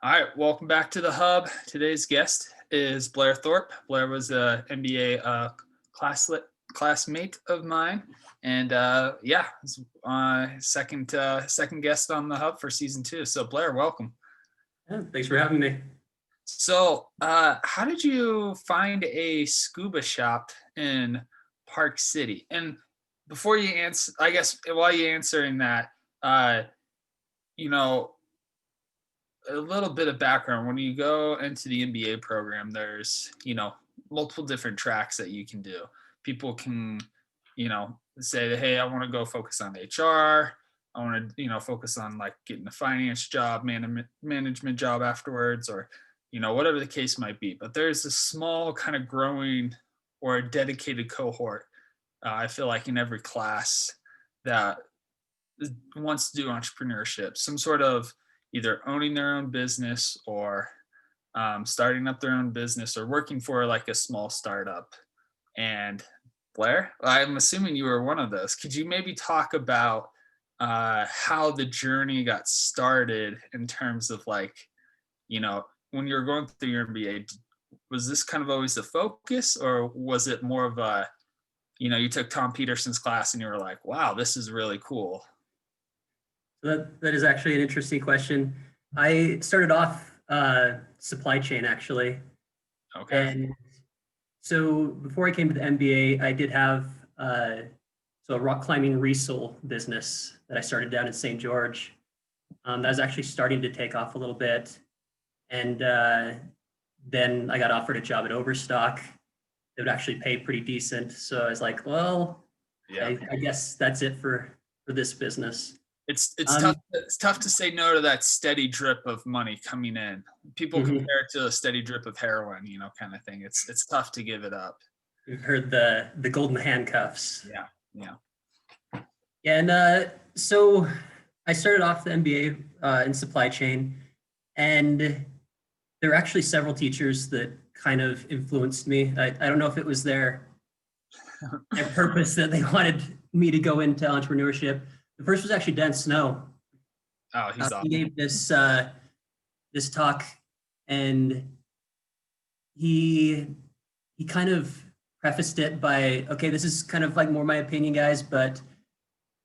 All right, welcome back to the Hub. Today's guest is Blair Thorpe. Blair was a MBA classmate of mine, and it's second guest on the Hub for season 2. So Blair, welcome. Yeah, thanks for having me. So, how did you find a scuba shop in Park City? And before you answer, I guess while you're answering that, uh, you know, a little bit of background. When you go into the MBA program, there's, multiple different tracks that you can do. People can, say that, hey, I want to go focus on HR. I want to, focus on like getting a finance job, management job afterwards, or, whatever the case might be. But there's a small kind of growing or a dedicated cohort, I feel like in every class that wants to do entrepreneurship, some sort of either owning their own business or starting up their own business or working for like a small startup. And Blair, I'm assuming you were one of those. Could you maybe talk about how the journey got started in terms of like, when you were going through your MBA, was this kind of always the focus, or was it more of a, you took Tom Peterson's class and you were like, wow, this is really cool? That is actually an interesting question. I started off supply chain actually. Okay. And so before I came to the MBA, I did have a rock climbing resale business that I started down in St. George. That was actually starting to take off a little bit. And then I got offered a job at Overstock. It would actually pay pretty decent. So I was like, well, Yeah. I guess that's it for this business. It's tough. It's tough to say no to that steady drip of money coming in. People compare it to a steady drip of heroin, kind of thing. It's tough to give it up. We've heard the golden handcuffs. Yeah. And so I started off the MBA in supply chain, and there were actually several teachers that kind of influenced me. I don't know if it was their purpose that they wanted me to go into entrepreneurship. The first was actually Dan Snow. Oh, he's awesome. He gave this talk, and he kind of prefaced it by, okay, this is kind of like more my opinion, guys, but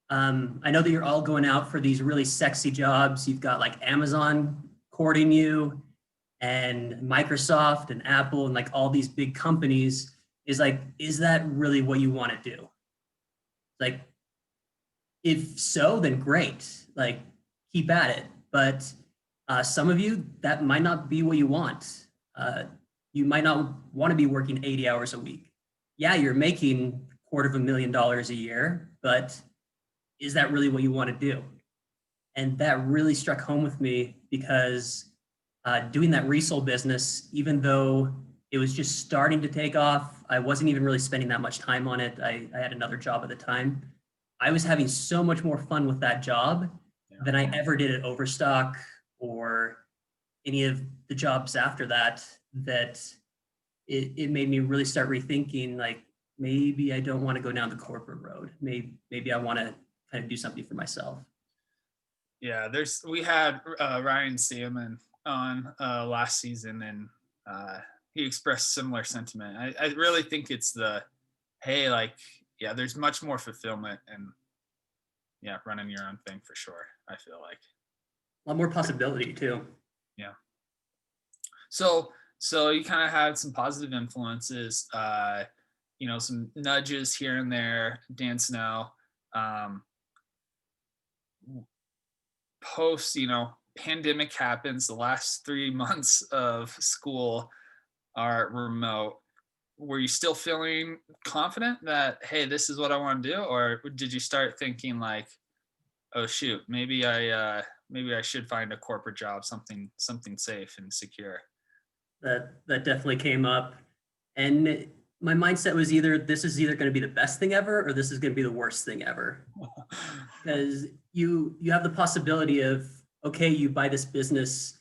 I know that you're all going out for these really sexy jobs. You've got like Amazon courting you, and Microsoft and Apple and like all these big companies. Is that really what you want to do? Like, if so, then great, like keep at it. But some of you, that might not be what you want. You might not want to be working 80 hours a week. Yeah, you're making $250,000 a year, but is that really what you want to do? And that really struck home with me because doing that resale business, even though it was just starting to take off, I wasn't even really spending that much time on it. I had another job at the time. I was having so much more fun with that job than I ever did at Overstock or any of the jobs after that, that it made me really start rethinking, like, maybe I don't want to go down the corporate road. Maybe I want to kind of do something for myself. Yeah, we had Ryan Salmon on last season, and he expressed similar sentiment. I really think it's hey, like, yeah, there's much more fulfillment and running your own thing for sure. I feel like a lot more possibility too. Yeah. So you kind of had some positive influences, some nudges here and there. Dan Snow, post, pandemic happens. The last 3 months of school are remote. Were you still feeling confident that, hey, this is what I want to do? Or did you start thinking like, oh shoot, maybe I should find a corporate job, something safe and secure? That definitely came up. And my mindset was this is either going to be the best thing ever, or this is going to be the worst thing ever. Because you have the possibility of, okay, you buy this business,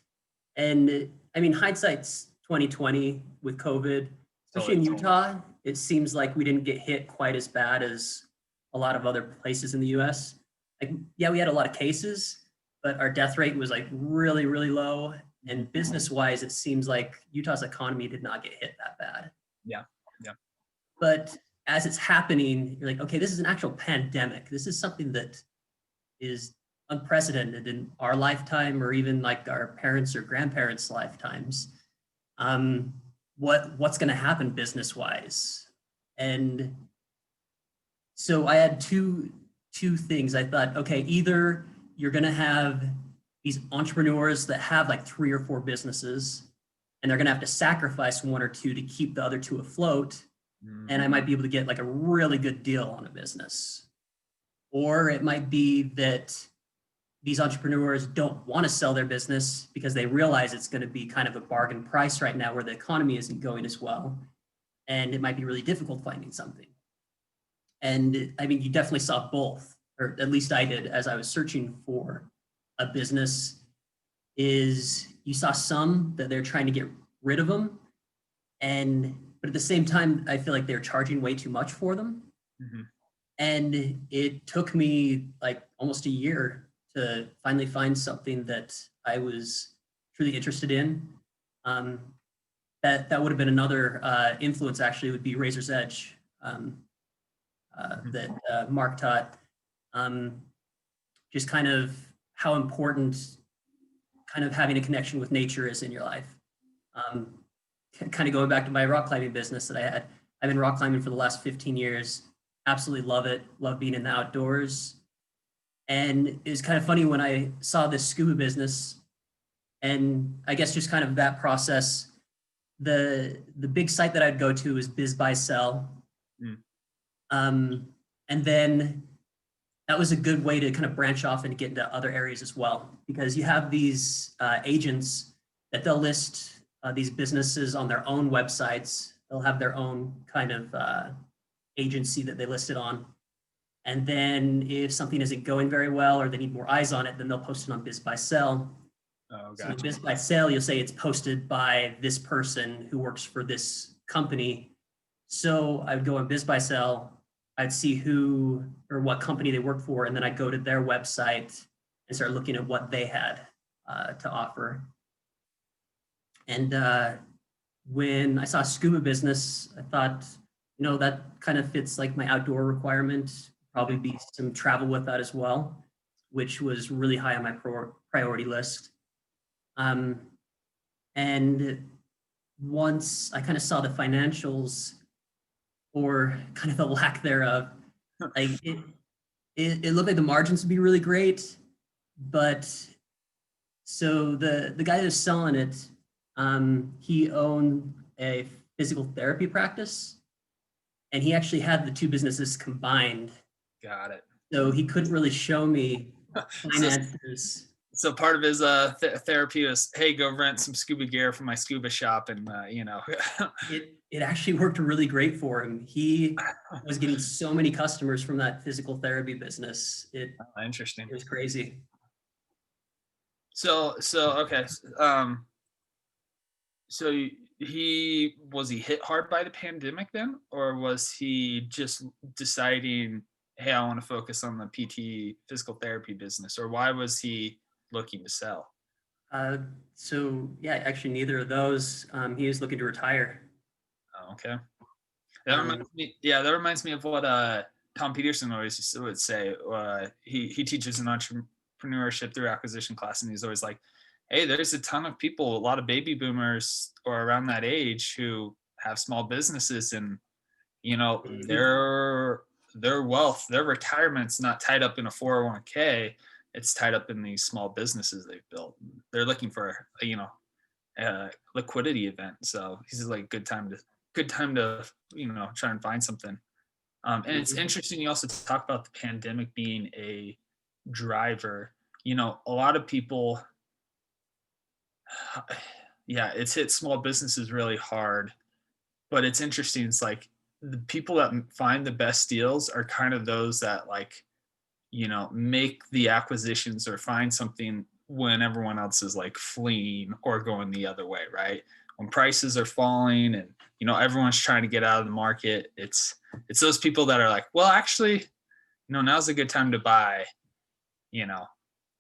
and I mean, hindsight's 2020 with COVID. Especially in Utah, it seems like we didn't get hit quite as bad as a lot of other places in the US. Like, yeah, we had a lot of cases, but our death rate was like really, really low. And business wise, it seems like Utah's economy did not get hit that bad. Yeah. Yeah. But as it's happening, you're like, okay, this is an actual pandemic. This is something that is unprecedented in our lifetime or even like our parents or grandparents' lifetimes. What's going to happen business wise? And so I had two things. I thought, okay, either you're going to have these entrepreneurs that have like 3 or 4 businesses, and they're going to have to sacrifice 1 or 2 to keep the other 2 afloat, and I might be able to get like a really good deal on a business. Or it might be that these entrepreneurs don't want to sell their business because they realize it's going to be kind of a bargain price right now where the economy isn't going as well, and it might be really difficult finding something. And I mean, you definitely saw both, or at least I did as I was searching for a business, is you saw some that they're trying to get rid of them. But at the same time, I feel like they're charging way too much for them. Mm-hmm. And it took me like almost a year to finally find something that I was truly interested in. That would have been another influence actually would be Razor's Edge. That Mark taught, just kind of how important kind of having a connection with nature is in your life. Kind of going back to my rock climbing business that I had. I've been rock climbing for the last 15 years. Absolutely love it. Love being in the outdoors. And it was kind of funny when I saw this scuba business, and I guess just kind of that process. The big site that I'd go to is Biz Buy Sell. And then that was a good way to kind of branch off and get into other areas as well, because you have these agents that they'll list these businesses on their own websites. They'll have their own kind of agency that they list it on. And then if something isn't going very well or they need more eyes on it, then they'll post it on Biz Buy Sell. Oh, So gotcha. Biz Buy Sell, you'll say it's posted by this person who works for this company. So I would go on Biz Buy Sell, I'd see who or what company they work for, and then I'd go to their website and start looking at what they had to offer. And when I saw scuba business, I thought, that kind of fits like my outdoor requirement. Probably be some travel with that as well, which was really high on my priority list. And once I kind of saw the financials, or kind of the lack thereof, like it looked like the margins would be really great, but so the guy that's selling it, he owned a physical therapy practice, and he actually had the 2 businesses combined. Got it. So he couldn't really show me finances. So part of his therapy was, hey, go rent some scuba gear from my scuba shop, and It actually worked really great for him. He was getting so many customers from that physical therapy business. Interesting. It was crazy. So okay. So he hit hard by the pandemic then, or was he just deciding, hey, I want to focus on the PT physical therapy business, or why was he looking to sell? So yeah, actually neither of those. He was looking to retire. Oh, okay. That reminds me of what Tom Peterson always would say. He teaches an entrepreneurship through acquisition class, and he's always like, hey, there's a ton of people, a lot of baby boomers or around that age who have small businesses, and their wealth, their retirement's not tied up in a 401k. It's tied up in these small businesses they've built. They're looking for a liquidity event. So this is like good time to try and find something. And it's interesting. You also talk about the pandemic being a driver. A lot of people, yeah, it's hit small businesses really hard. But it's interesting. It's like the people that find the best deals are kind of those that make the acquisitions or find something when everyone else is like fleeing or going the other way, right? When prices are falling and everyone's trying to get out of the market, it's those people that are like, well, actually, now's a good time to buy,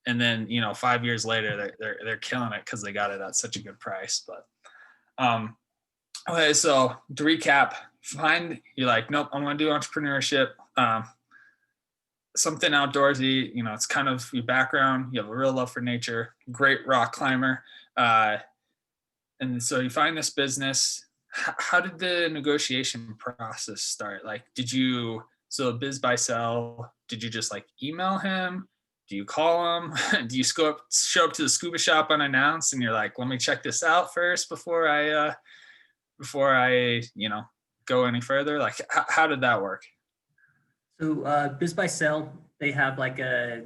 and then 5 years later they're killing it because they got it at such a good price. But um, okay, so to recap, you're like, nope, I want to do entrepreneurship. Something outdoorsy, it's kind of your background. You have a real love for nature, great rock climber. And so you find this business. How did the negotiation process start? Like, so biz buy sell, did you just like email him? Do you call him? Do you show up to the scuba shop unannounced and you're like, let me check this out first before I go any further? Like, how did that work? So Biz by Sell, they have like a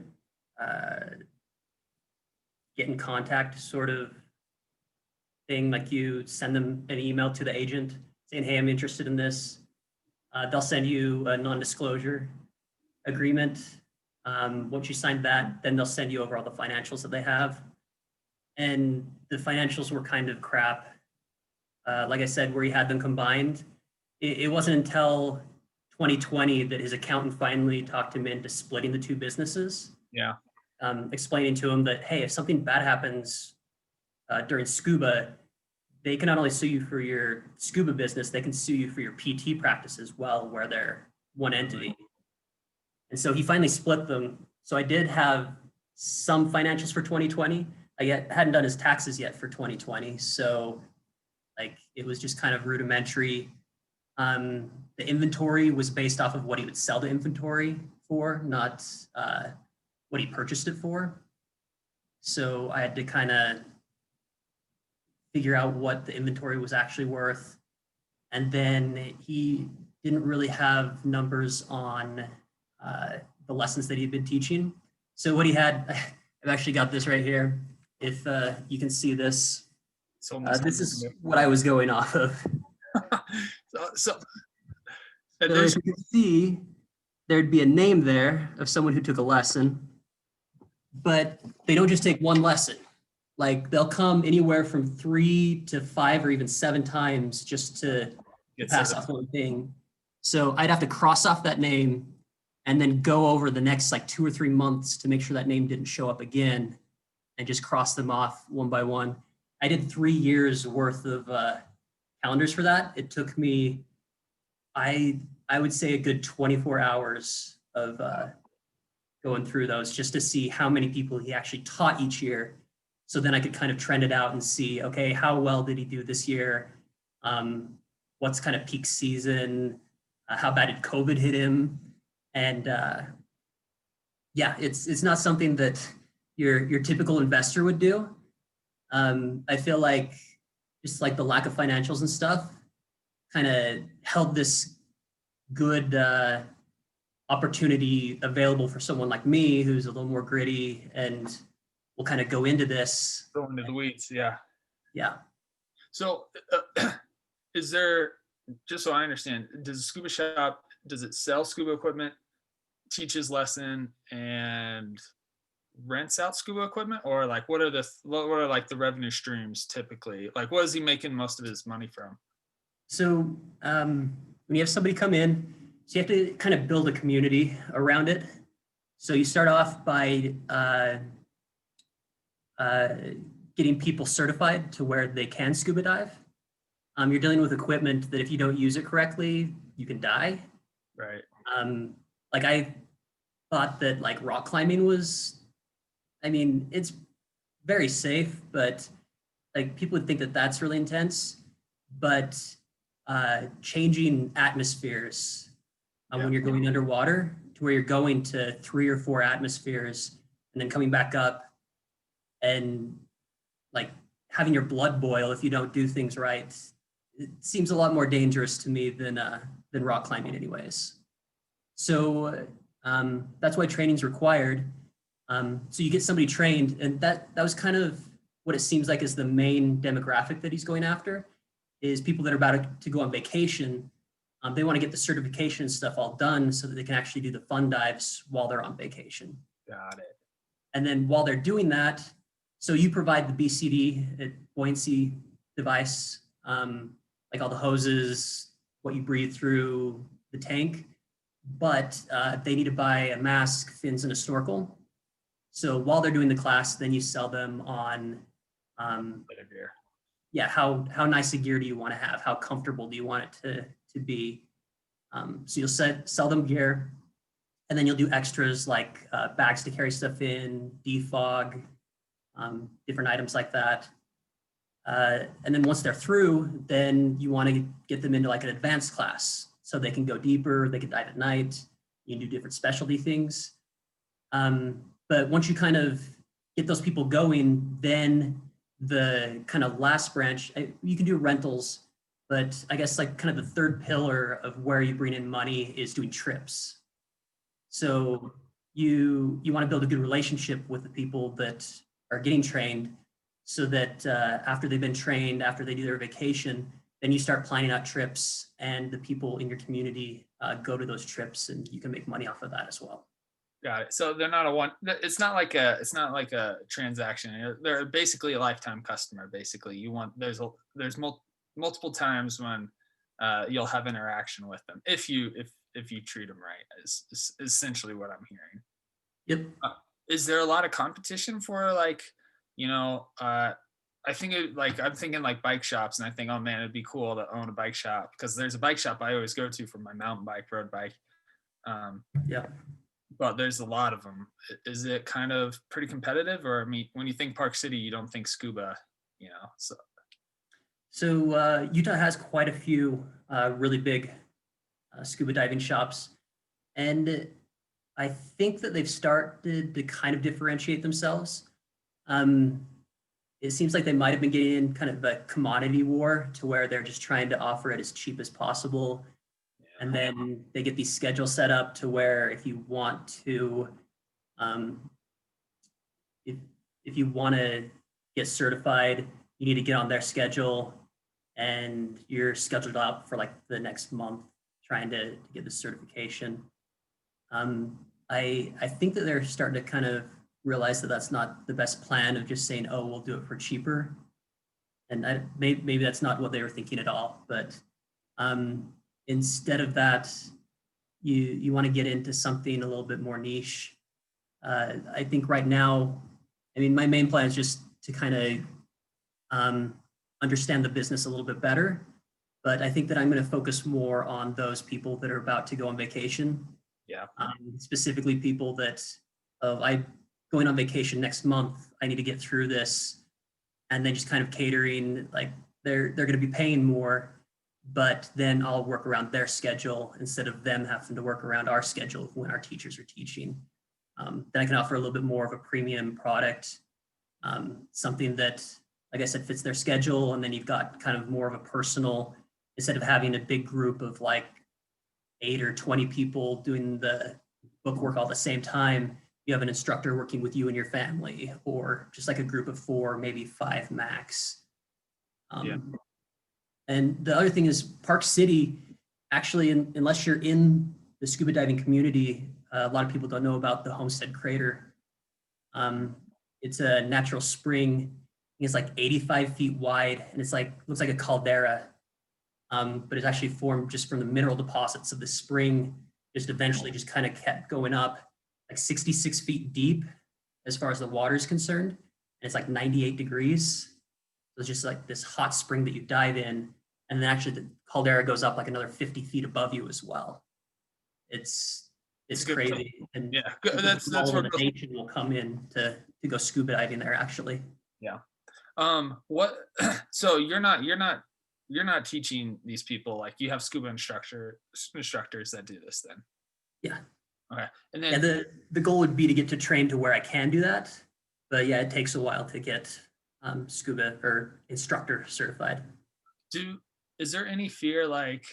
get in contact sort of thing. Like you send them an email to the agent saying, hey, I'm interested in this. They'll send you a non-disclosure agreement. Once you sign that, then they'll send you over all the financials that they have. And the financials were kind of crap. Like I said, where he had them combined, it wasn't until 2020 that his accountant finally talked him into splitting the two businesses. Yeah. Explaining to him that, hey, if something bad happens during scuba, they can not only sue you for your scuba business, they can sue you for your PT practice as well, where they're one entity. And so he finally split them. So I did have some financials for 2020. I hadn't done his taxes yet for 2020. So like it was just kind of rudimentary. The inventory was based off of what he would sell the inventory for, not what he purchased it for. So I had to kind of figure out what the inventory was actually worth. And then he didn't really have numbers on the lessons that he'd been teaching. So what he had, I've actually got this right here. If you can see this, this is what I was going off of. So as you can see, there'd be a name there of someone who took a lesson, but they don't just take one lesson. Like they'll come anywhere from 3 to 5 or even 7 times just to pass off one thing. So I'd have to cross off that name and then go over the next like 2 or 3 months to make sure that name didn't show up again and just cross them off one by one. I did 3 years worth of calendars for that. It took me, I would say, a good 24 hours of going through those just to see how many people he actually taught each year. So then I could kind of trend it out and see, okay, how well did he do this year? What's kind of peak season? How bad did COVID hit him? And yeah, it's not something that your typical investor would do. I feel like just like the lack of financials and stuff kind of held this good opportunity available for someone like me who's a little more gritty and will kind of go into this. Go into the weeds, yeah. Yeah. So is there, just so I understand, does the scuba shop, does it sell scuba equipment, teaches lesson, and rents out scuba equipment? Or like what are like the revenue streams typically? Like what is he making most of his money from? So when you have somebody come in, so you have to kind of build a community around it. So you start off by getting people certified to where they can scuba dive. You're dealing with equipment that if you don't use it correctly, you can die. Right. Like I thought that like rock climbing was, I mean, it's very safe, but like people would think that that's really intense. But changing atmospheres when you're going underwater to where you're going to 3 or 4 atmospheres and then coming back up and like having your blood boil if you don't do things right, it seems a lot more dangerous to me than rock climbing anyways. So that's why training's required. So you get somebody trained, and that was kind of what it seems like is the main demographic that he's going after, is people that are about to go on vacation. They want to get the certification stuff all done so that they can actually do the fun dives while they're on vacation. Got it. And then while they're doing that, so you provide the BCD, buoyancy device, like all the hoses, what you breathe through the tank, but they need to buy a mask, fins, and a snorkel. So while they're doing the class, then you sell them on, Bit of gear. yeah, how nice a gear do you want to have? How comfortable do you want it to be? So you'll sell them gear, and then you'll do extras like bags to carry stuff in, defog, different items like that. And then once they're through, then you want to get them into like an advanced class so they can go deeper, they can dive at night, you can do different specialty things. But once you kind of get those people going, then the kind of last branch, you can do rentals, but I guess like kind of the third pillar of where you bring in money is doing trips. So you want to build a good relationship with the people that are getting trained so that after they've been trained, after they do their vacation, then you start planning out trips and the people in your community go to those trips and you can make money off of that as well. Got it. So they're not a one. It's not like a transaction. They're basically a lifetime customer. Basically, you want there's multiple times when you'll have interaction with them if you treat them right. Is essentially what I'm hearing. Yep. Is there a lot of competition for like, you know, I think I'm thinking like bike shops, and I think, oh man, it'd be cool to own a bike shop because there's a bike shop I always go to for my mountain bike, road bike. Um, Yeah. but there's a lot of them. Is it kind of pretty competitive, or I mean, when you think Park City, you don't think Scuba, you know? So Utah has quite a few really big scuba diving shops. And I think that they've started to kind of differentiate themselves. Um, it seems like they might have been getting in kind of a commodity war to where they're just trying to offer it as cheap as possible. And then they get these schedules set up to where if you want to, um, if, if you want to get certified, you need to get on their schedule and you're scheduled up for like the next month trying to get the certification. I think that they're starting to kind of realize that that's not the best plan of just saying, oh, we'll do it for cheaper. And maybe that's not what they were thinking at all. But instead of that, you want to get into something a little bit more niche. I think right now, I mean, my main plan is just to kind of understand the business a little bit better. But I think that I'm going to focus more on those people that are about to go on vacation. Yeah. Specifically people that I going on vacation next month. I need to get through this, and then just kind of catering like they're going to be paying more, but then I'll work around their schedule instead of them having to work around our schedule when our teachers are teaching. Then I can offer a little bit more of a premium product, something that, like I said, fits their schedule, and then you've got kind of more of a personal, instead of having a big group of like 8 or 20 people doing the book work all at the same time, you have an instructor working with you and your family, or just like a group of 4, maybe 5 max. Yeah. And the other thing is Park City, actually, unless you're in the scuba diving community, a lot of people don't know about the Homestead Crater. It's a natural spring. It's like 85 feet wide, and it's like looks like a caldera, but it's actually formed just from the mineral deposits of the spring. Just eventually just kind of kept going up, like 66 feet deep as far as the water is concerned, and it's like 98 degrees. So it's just like this hot spring that you dive in, and then actually the caldera goes up like another 50 feet above you as well. It's crazy, and Yeah, that's that's all where over the nation will come in to go scuba diving there. Actually, yeah. What? So you're not teaching these people, like you have scuba instructors that do this then. yeah, Okay, and yeah. then The goal would be to get to train to where I can do that, but yeah, it takes a while to get scuba or instructor certified. do is there any fear like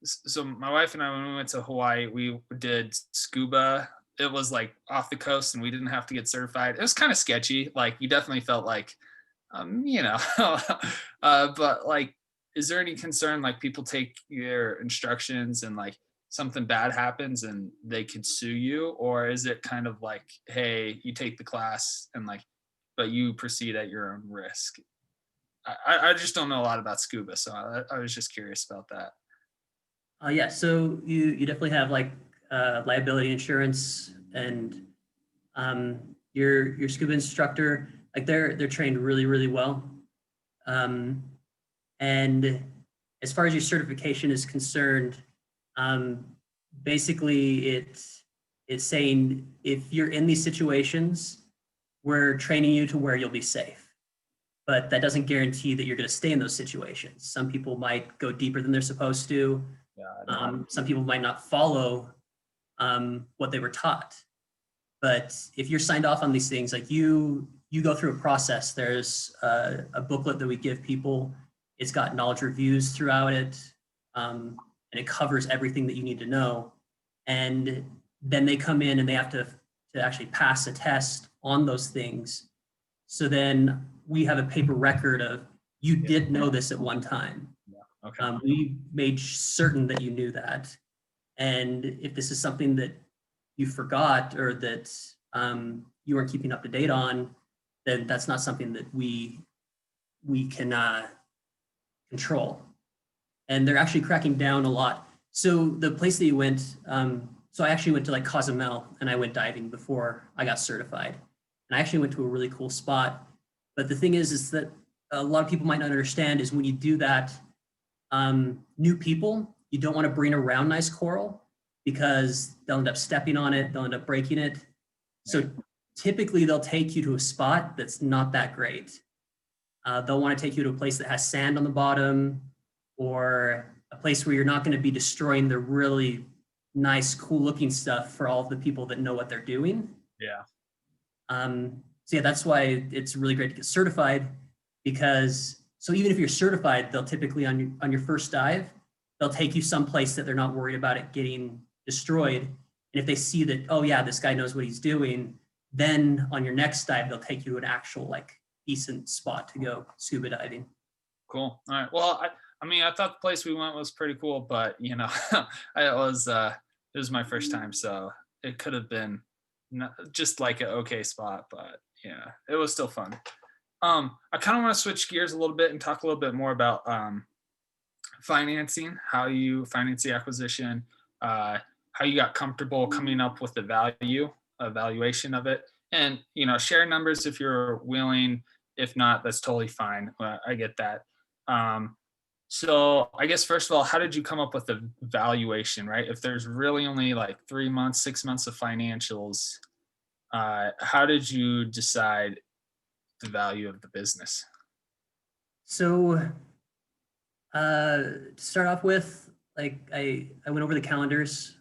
so my wife and I, when we went to Hawaii, we did scuba. It was like off the coast and we didn't have to get certified. It was kind of sketchy. Like you definitely felt like you know, but like, is there any concern like people take your instructions and like something bad happens and they could sue you, or is it kind of like, hey, you take the class and like, but you proceed at your own risk? I just don't know a lot about scuba, so I was just curious about that. Yeah, so you definitely have like liability insurance, and your scuba instructor, like they're trained really, really well. And as far as your certification is concerned, um, basically it's saying if you're in these situations, we're training you to where you'll be safe. But that doesn't guarantee that you're going to stay in those situations. Some people might go deeper than they're supposed to. Some people might not follow what they were taught. But if you're signed off on these things, like you go through a process. There's a booklet that we give people. It's got knowledge reviews throughout it, and it covers everything that you need to know. And then they come in and they have to actually pass a test on those things. So then we have a paper record of you did know this at one time. Yeah. Okay. We made certain that you knew that. And if this is something that you forgot or that you weren't keeping up to date on, then that's not something that we can control. And they're actually cracking down a lot. So the place that you went, so I actually went to like Cozumel and I went diving before I got certified. And I actually went to a really cool spot. But the thing is that a lot of people might not understand is when you do that, new people, you don't want to bring around nice coral because they'll end up stepping on it, they'll end up breaking it. So typically they'll take you to a spot that's not that great. They'll want to take you to a place that has sand on the bottom or a place where you're not going to be destroying the really nice, cool looking stuff for all of the people that know what they're doing. Yeah. So yeah, that's why it's really great to get certified because so even if you're certified, they'll typically on your first dive, they'll take you someplace that they're not worried about it getting destroyed. And if they see that, oh yeah, this guy knows what he's doing, then on your next dive, they'll take you to an actual like decent spot to go scuba diving. Cool. All right. Well, I mean, I thought the place we went was pretty cool, but it was my first time, so it could have been just like an okay spot, but yeah, it was still fun. I kind of want to switch gears a little bit and talk a little bit more about financing, how you finance the acquisition, how you got comfortable coming up with the valuation of it, and share numbers if you're willing. If not, that's totally fine. I get that. So I guess first of all, how did you come up with the valuation, right? If there's really only like 3 months, 6 months of financials, how did you decide the value of the business? So to start off with, like I went over the calendars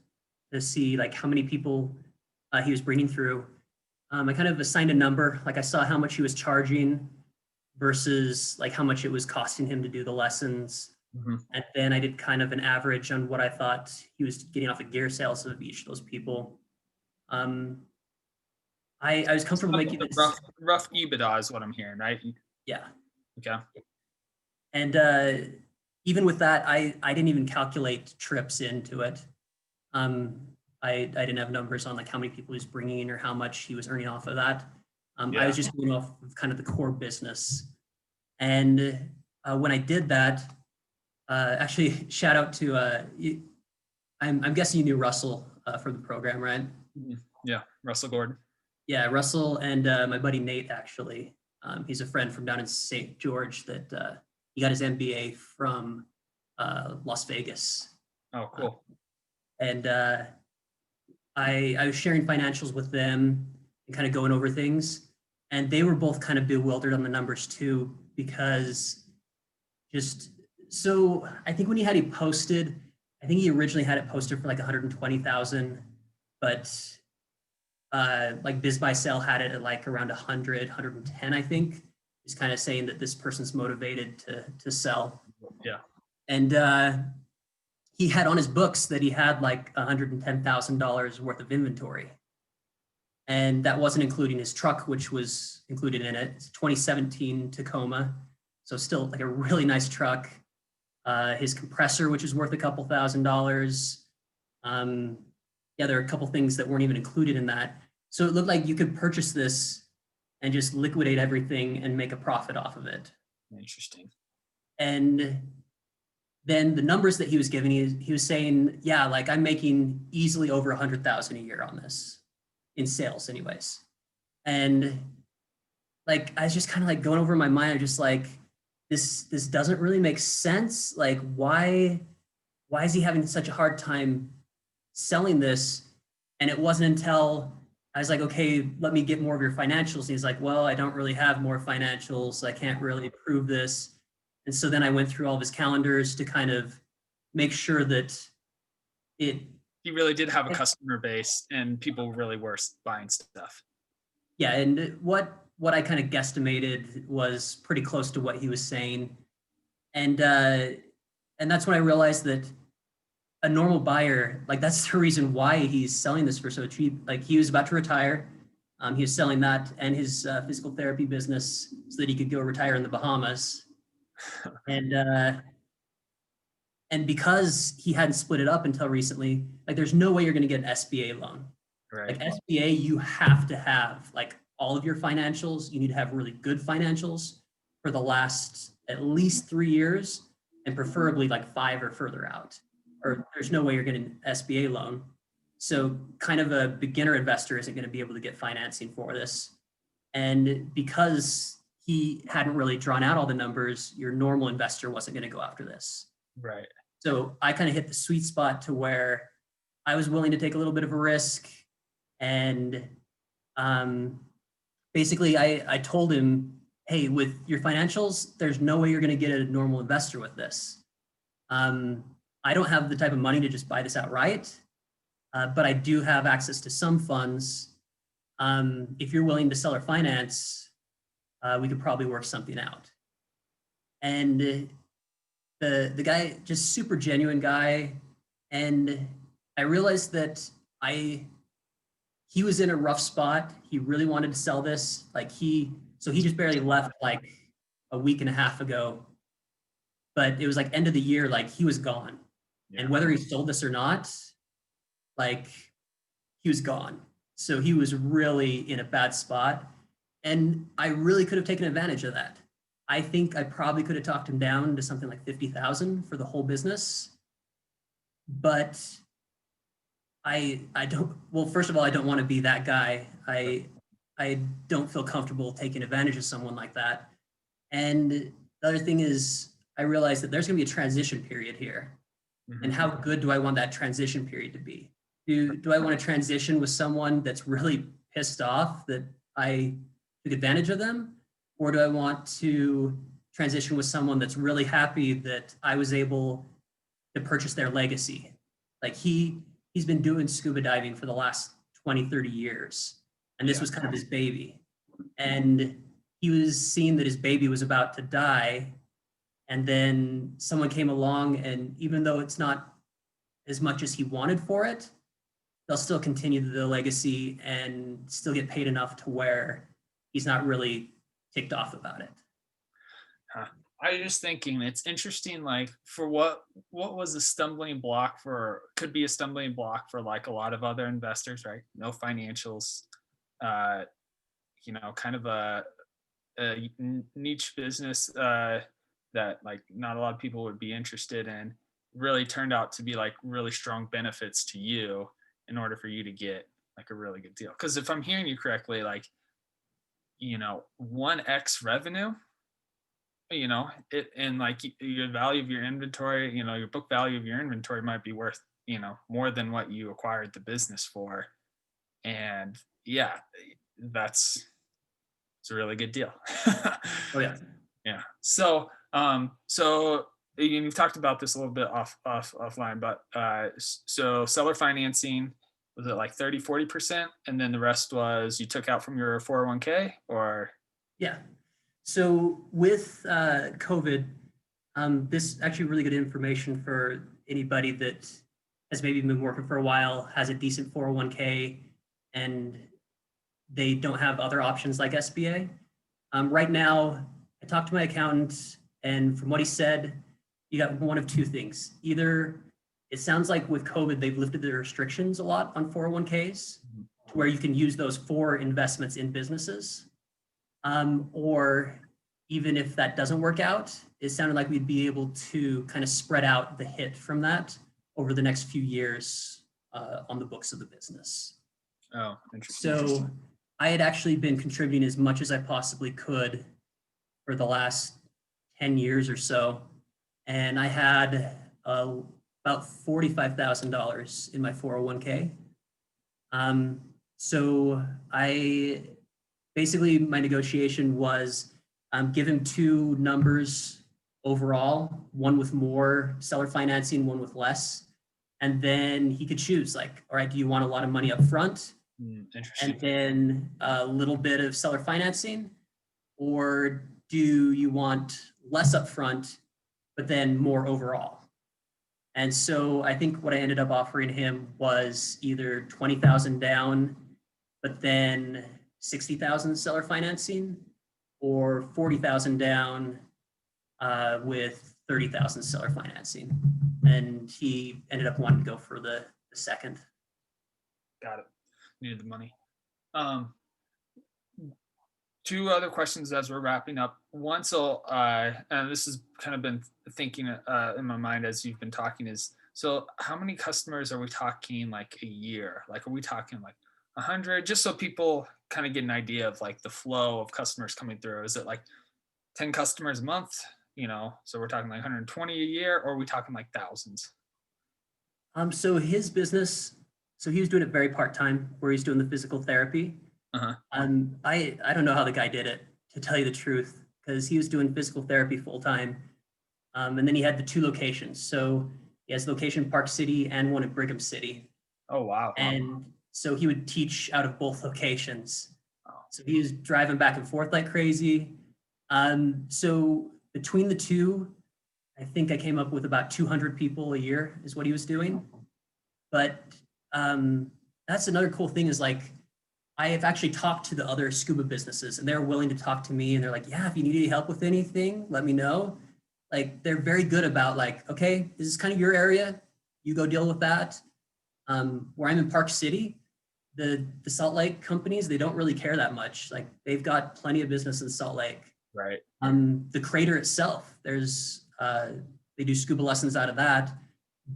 to see like how many people he was bringing through. I kind of assigned a number, like I saw how much he was charging versus like how much it was costing him to do the lessons. Mm-hmm. And then I did kind of an average on what I thought he was getting off of gear sales of each of those people. I was comfortable making this rough EBITDA is what I'm hearing, right? Yeah. Okay. And even with that, I didn't even calculate trips into it. I didn't have numbers on like how many people he was bringing in or how much he was earning off of that. I was just going off of kind of the core business. And when I did that, actually shout out to, I'm guessing you knew Russell from the program, right? Yeah, Russell Gordon. Yeah, Russell and my buddy Nate, actually. He's a friend from down in St. George that he got his MBA from Las Vegas. Oh, cool. And I was sharing financials with them and kind of going over things. And they were both kind of bewildered on the numbers too, because so I think when he had it posted, I think he originally had it posted for like 120,000, but like Biz Buy Sell had it at like around 100, 110, I think. He's kind of saying that this person's motivated to sell. Yeah. And he had on his books that he had like $110,000 worth of inventory. And that wasn't including his truck, which was included in it. It's 2017 Tacoma. So still like a really nice truck. His compressor, which is worth a couple $1,000s. Yeah, there are a couple things that weren't even included in that. So it looked like you could purchase this and just liquidate everything and make a profit off of it. Interesting. And then the numbers that he was giving, he was saying, yeah, like I'm making easily over 100,000 a year on this in sales anyways. And like, I was just kind of like going over in my mind, I'm just like, this doesn't really make sense. Like, why is he having such a hard time selling this? And it wasn't until I was like, okay, let me get more of your financials. And he's like, well, I don't really have more financials. I can't really prove this. And so then I went through all of his calendars to kind of make sure that it, He really did have a customer base and people really were buying stuff. yeah. And what I kind of guesstimated was pretty close to what he was saying. And that's when I realized that a normal buyer, like that's the reason why he's selling this for so cheap. Like he was about to retire. He was selling that and his physical therapy business so that he could go retire in the Bahamas. And and because he hadn't split it up until recently, like there's no way you're going to get an SBA loan. Right. Like SBA, you have to have like all of your financials. You need to have really good financials for the last at least 3 years, and preferably like 5 or further out. Or there's no way you're getting an SBA loan. So kind of a beginner investor isn't going to be able to get financing for this. And because he hadn't really drawn out all the numbers, your normal investor wasn't going to go after this. Right. So I kind of hit the sweet spot to where I was willing to take a little bit of a risk. And basically, I told him, hey, with your financials, there's no way you're going to get a normal investor with this. I don't have the type of money to just buy this outright, but I do have access to some funds. If you're willing to sell or finance, we could probably work something out. And the guy, just super genuine guy. And I realized that he was in a rough spot. He really wanted to sell this. So he just barely left like a week and a half ago. But it was like end of the year, like he was gone. Yeah. And whether he sold this or not, like he was gone. So he was really in a bad spot. And I really could have taken advantage of that. I think I probably could have talked him down to something like 50,000 for the whole business. But I don't, well, first of all, I don't want to be that guy. I don't feel comfortable taking advantage of someone like that. And the other thing is, I realized that there's going to be a transition period here. Mm-hmm. And how good do I want that transition period to be? Do I want to transition with someone that's really pissed off that I took advantage of them? Or do I want to transition with someone that's really happy that I was able to purchase their legacy? Like he's been doing scuba diving for the last 20, 30 years. And this was kind of his baby. And he was seeing that his baby was about to die. And then someone came along, and even though it's not as much as he wanted for it, they'll still continue the legacy and still get paid enough to where he's not really ticked off about it. I was just thinking, it's interesting, like for what was a stumbling block for, could be a stumbling block for like a lot of other investors, right? No financials, kind of a niche business that like not a lot of people would be interested in, really turned out to be like really strong benefits to you in order for you to get like a really good deal. Because if I'm hearing you correctly, like 1x revenue, it, and like your value of your inventory, your book value of your inventory might be worth more than what you acquired the business for. And yeah, it's a really good deal. Oh yeah. Yeah. So you've talked about this a little bit offline, but so seller financing, was it like 30-40%, and then the rest was you took out from your 401k, or? Yeah. So with COVID, this is actually really good information for anybody that has maybe been working for a while, has a decent 401k, and they don't have other options like SBA. Right now, I talked to my accountant, and from what he said, you got one of two things. Either it sounds like with COVID, they've lifted the restrictions a lot on 401ks to where you can use those for investments in businesses. Or even if that doesn't work out, it sounded like we'd be able to kind of spread out the hit from that over the next few years on the books of the business. Oh, interesting. So I had actually been contributing as much as I possibly could for the last 10 years or so. And I had about $45,000 in my 401k. So I basically, my negotiation was give him two numbers overall, one with more seller financing, one with less. And then he could choose like, all right, do you want a lot of money up front Interesting. and then a little bit of seller financing? Or do you want less upfront, but then more overall? And so I think what I ended up offering him was either 20,000 down, but then 60,000 seller financing, or 40,000 down with 30,000 seller financing. And he ended up wanting to go for the second. Got it. Needed the money. Two other questions as we're wrapping up. One, so and this has kind of been thinking in my mind as you've been talking, is so how many customers are we talking like a year? Like, are we talking like 100? Just so people kind of get an idea of like the flow of customers coming through. Is it like 10 customers a month? You know, so we're talking like 120 a year, or are we talking like thousands? So his business, so he was doing it very part-time, where he's doing the physical therapy. Uh-huh. I don't know how the guy did it, to tell you the truth, because he was doing physical therapy full time. And then he had the two locations. So he has a location in Park City and one in Brigham City. Oh, wow. And so he would teach out of both locations. Oh, So he was driving back and forth like crazy. So between the two, I think I came up with about 200 people a year is what he was doing. But that's another cool thing is like, I have actually talked to the other scuba businesses and they're willing to talk to me and they're like, yeah, if you need any help with anything, let me know. Like they're very good about like, okay, this is kind of your area. You go deal with that. Where I'm in Park City, the Salt Lake companies, they don't really care that much. Like they've got plenty of business in Salt Lake. right. The crater itself, there's they do scuba lessons out of that,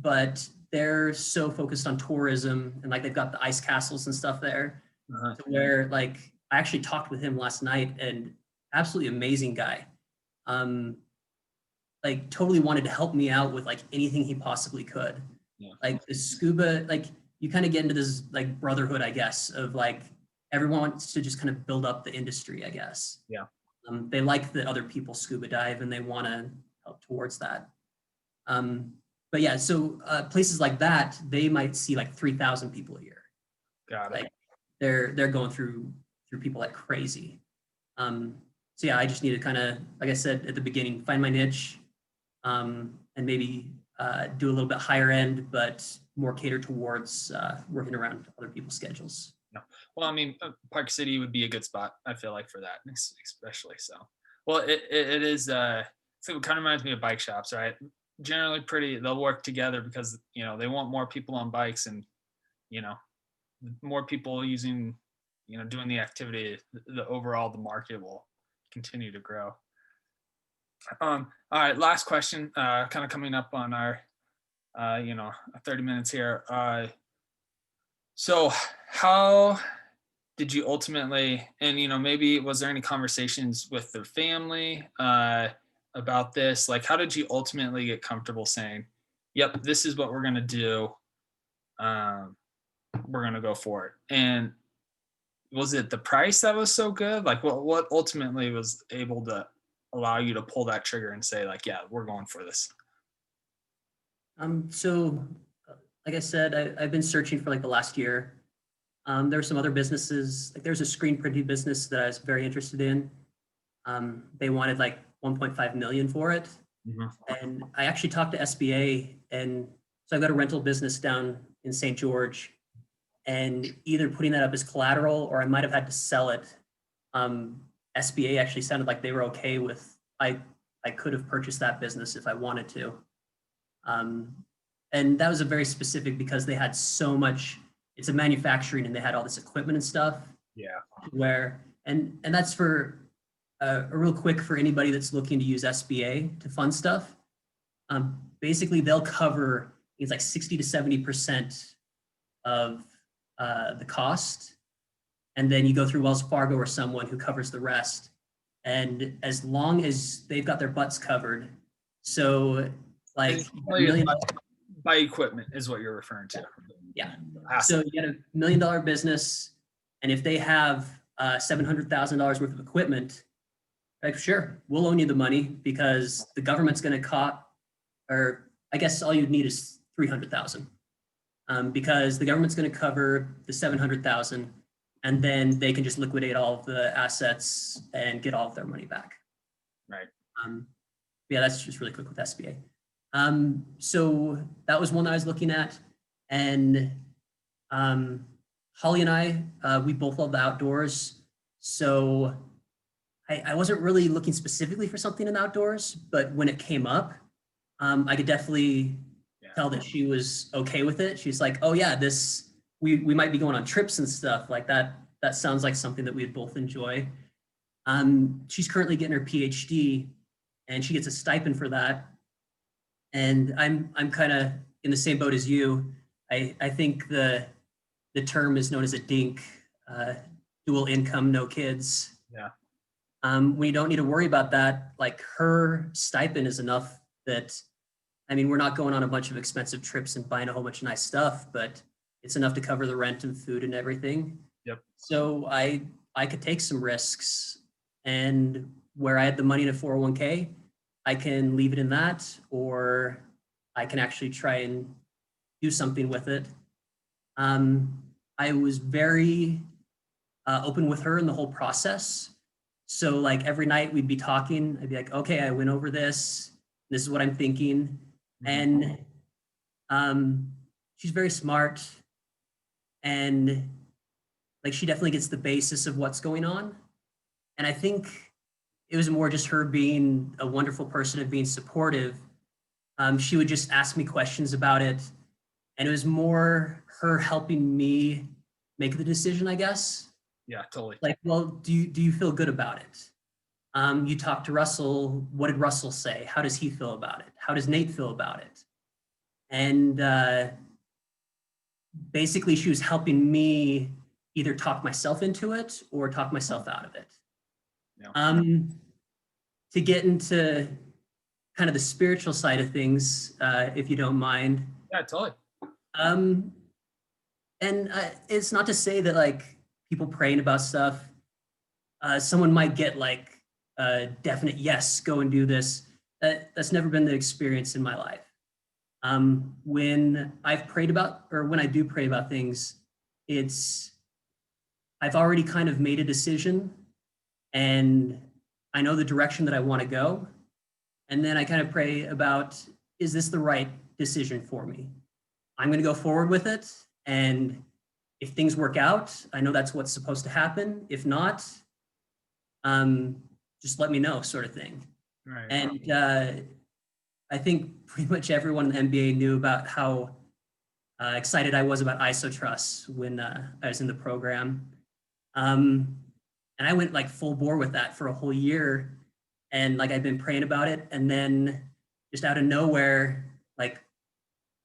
but they're so focused on tourism and like they've got the ice castles and stuff there. Uh-huh. To where like I actually talked with him last night and absolutely amazing guy. Like totally wanted to help me out with like anything he possibly could. Yeah. Like the scuba, like you kind of get into this like brotherhood, I guess, of like everyone wants to just kind of build up the industry, I guess. Yeah. They like that other people scuba dive and they want to help towards that. But yeah, so places like that, they might see like 3,000 people a year. Got it. Like they're going through people like crazy. So yeah, I just need to kind of, like I said at the beginning, find my niche, and maybe do a little bit higher end, but more cater towards working around other people's schedules. No. Well, I mean, Park City would be a good spot, I feel like, for that, especially so. Well, it is, so it kind of reminds me of bike shops, right? Generally pretty, they'll work together because, you know, they want more people on bikes and, you know, more people using, you know, doing the activity, the overall, the market will continue to grow. All right, last question, kind of coming up on our, 30 minutes here. So how did you ultimately, and you know, maybe was there any conversations with their family about this? Like, how did you ultimately get comfortable saying, "Yep, this is what we're gonna do. Um, we're gonna go for it." And was it the price that was so good? Like, what ultimately was able to allow you to pull that trigger and say, like, "Yeah, we're going for this." So like I said, I've been searching for like the last year. There were some other businesses, like there's a screen printing business that I was very interested in. They wanted like 1.5 million for it. Mhm. And I actually talked to SBA, and so I've got a rental business down in St. George, and either putting that up as collateral or I might have had to sell it. SBA actually sounded like they were okay with, I could have purchased that business if I wanted to. And that was a very specific because they had so much, it's a manufacturing and they had all this equipment and stuff Yeah. where, and that's for a real quick for anybody that's looking to use SBA to fund stuff. Basically they'll cover, it's like 60 to 70% of the cost. and then you go through Wells Fargo or someone who covers the rest. And as long as they've got their butts covered, so like It's a only million, by equipment is what you're referring to. yeah. Asset. So you get $1 million business, and if they have $700,000 worth of equipment, like sure, we'll loan you the money because the government's going to cop, or I guess all you'd need is 300,000, because the government's going to cover the 700,000, and then they can just liquidate all of the assets and get all of their money back. Right. Yeah, that's just really quick with SBA. So that was one that I was looking at, and Holly and I, we both love the outdoors. So I wasn't really looking specifically for something in the outdoors, but when it came up, I could definitely tell that she was okay with it. She's like, oh yeah, this, we might be going on trips and stuff like that. That sounds like something that we'd both enjoy. She's currently getting her PhD, and she gets a stipend for that. And I'm kind of in the same boat as you. I think the term is known as a DINK, dual income, no kids. Yeah. We don't need to worry about that. Like her stipend is enough that, I mean, we're not going on a bunch of expensive trips and buying a whole bunch of nice stuff, but it's enough to cover the rent and food and everything. Yep. So I could take some risks, and where I had the money in a 401k, I can leave it in that, or I can actually try and do something with it. I was very open with her in the whole process. So like every night we'd be talking, I'd be like, okay, I went over this. This is what I'm thinking. And she's very smart, and like she definitely gets the basis of what's going on. And I think it was more just her being a wonderful person and being supportive. She would just ask me questions about it, and it was more her helping me make the decision, I guess. Yeah, totally. Like, well, do you feel good about it? You talked to Russell. What did Russell say? How does he feel about it? How does Nate feel about it? And basically, she was helping me either talk myself into it or talk myself out of it. Yeah. To get into kind of the spiritual side of things, if you don't mind. Yeah, totally. And it's not to say that like people praying about stuff, someone might get like a definite yes, go and do this. That's never been the experience in my life. When I've prayed about, or when I do pray about things, I've already kind of made a decision, and I know the direction that I want to go. And then I kind of pray about, is this the right decision for me? I'm going to go forward with it. And if things work out, I know that's what's supposed to happen. If not, just let me know, sort of thing. Right. And I think pretty much everyone in the NBA knew about how excited I was about ISO when I was in the program. And I went like full bore with that for a whole year. And like I've been praying about it. And then just out of nowhere, like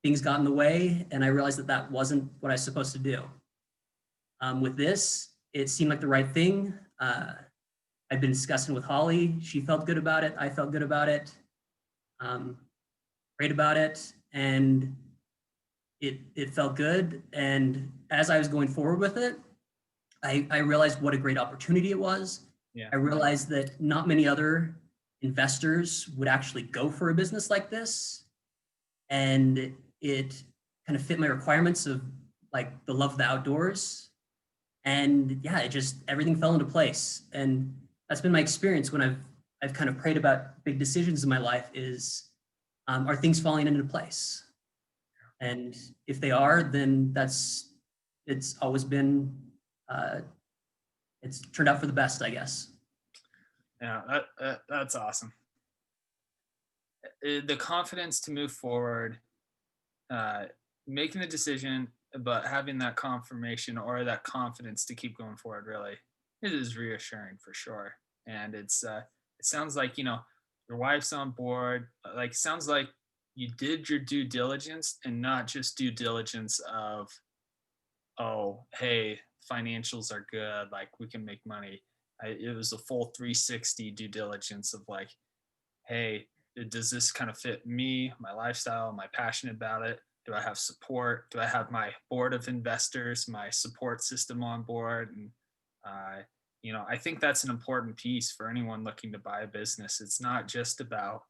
things got in the way, and I realized that that wasn't what I was supposed to do. With this, it seemed like the right thing. I've been discussing with Holly. She felt good about it. I felt good about it. Prayed about it, and it felt good. And as I was going forward with it, I realized what a great opportunity it was. Yeah. I realized that not many other investors would actually go for a business like this. And it kind of fit my requirements of like the love of the outdoors. And yeah, it just, everything fell into place. And that's been my experience when I've kind of prayed about big decisions in my life is, are things falling into place? And if they are, then it's always been, it's turned out for the best, I guess. Yeah, that's awesome. The confidence to move forward, making the decision, but having that confirmation or that confidence to keep going forward, really, it is reassuring for sure. And it sounds like, your wife's on board. Like, sounds like you did your due diligence, and not just due diligence of, oh, hey, financials are good, like we can make money. It was a full 360 due diligence of like, hey, does this kind of fit me, my lifestyle? Am I passionate about it? Do I have support? Do I have my board of investors, my support system on board? And I think that's an important piece for anyone looking to buy a business. It's not just about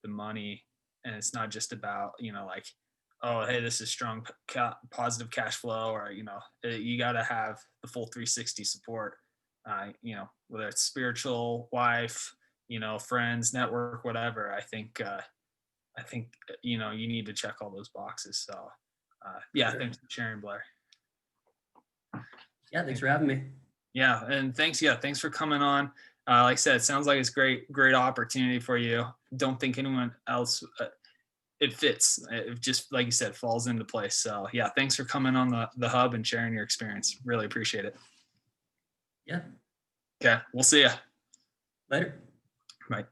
the money, and it's not just about like, oh, hey, this is strong positive cash flow, or you got to have the full 360 support, whether it's spiritual, wife, friends, network, whatever. I think you need to check all those boxes. So yeah, Sure. thanks for sharing, Blair. Yeah, thanks for having me. Yeah, and thanks for coming on. Like I said, it sounds like it's great opportunity for you. Don't think anyone else it fits. It just, like you said, falls into place. So yeah, thanks for coming on the hub and sharing your experience. Really appreciate it. Yeah, Okay, we'll see you. later. Bye.